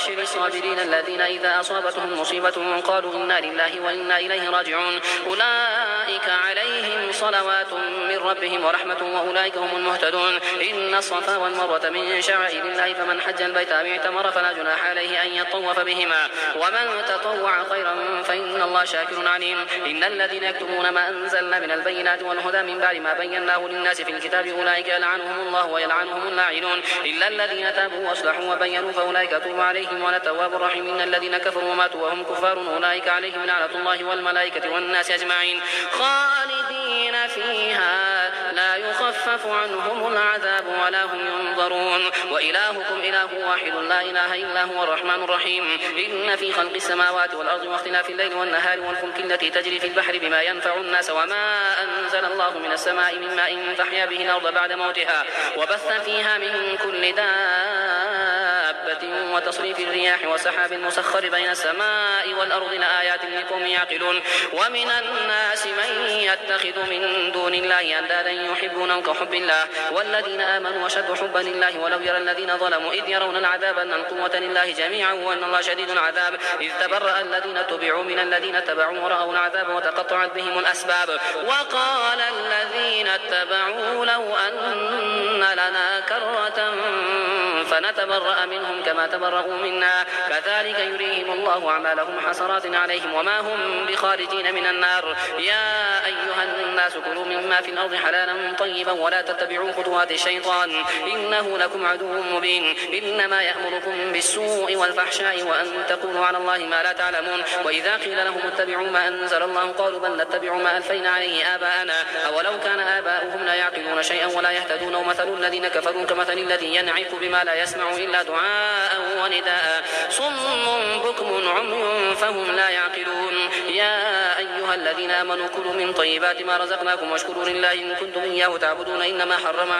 وبشر الصابرين الذين إذا أصابتهم مصيبة قالوا إنا لله وإنا إليه راجعون أولئك عليهم صلوات من ربهم ورحمة وأولئك هم المهتدون إن الصفا والمروة من شعائر الله فمن حج البيت أو اعتمر فلا جناح عليه أن يطوف بهما ومن تطوع خيرا فإن الله شاكر عليم إن الذين يكتمون ما أنزلنا من البينات والهدى من بعد ما بيناه للناس في الكتاب أولئك يلعنهم الله ويلعنهم اللاعنون إلا الذين تابوا وأصلحوا وبينوا فأولئك أتوب عليهم وأنا التواب الرحيم إن الذين كفروا وماتوا وهم كفار أولئك عليهم لعنة الله والملائكة والناس أجمعين خالدين فيها لا يخفف عنهم العذاب ولا هم ينظرون وإلهكم إله واحد لا إله إلا هو الرحمن الرحيم إن في خلق السماوات والأرض واختلاف الليل والنهار والفلك التي تجري في البحر بما ينفع الناس وما أنزل الله من السماء من ماء فأحيا به الأرض بعد موتها وبث فيها من كل دابة وتصريف الرياح وسحاب مسخر بين السماء والأرض لآيات لقوم يعقلون ومن الناس من يتخذ من دون الله أندادا يحبونهم كحب الله والذين آمنوا أشد حبا لله ولو يرى الذين ظلموا إذ يرون العذاب أن القوة لله جميعا وأن الله شديد العذاب إذ تبرأ الذين تبعوا من الذين اتبعوا ورأوا العذاب وتقطعت بهم الأسباب وقال الذين اتبعوا لو أن لنا كرة فنتبرأ منهم كما تبرأوا منا كذلك يريهم الله أعمالهم حسرات عليهم وما هم بخارجين من النار يا أيها الناس كلوا مما في الأرض حلالا طيبا ولا تتبعوا خطوات الشيطان إنه لكم عدو مبين إنما يأمركم بالسوء والفحشاء وأن تقولوا على الله ما لا تعلمون وإذا قيل لهم اتبعوا ما أنزل الله قالوا بل نتبع ما ألفينا عليه آباءنا أولو كان آباؤهم لا يعقلون شيئا ولا يهتدون ومثل الذين كفروا كمثل الذي ينعق بما لا يسمع إلا دعاء ونداء صم بكم عمي فهم لا يعقلون يا أيها الذين آمنوا كلوا من طيبات ما رزقناكم واشكروا لله إن كنتم إياه تعبدون إنما حرم عليكم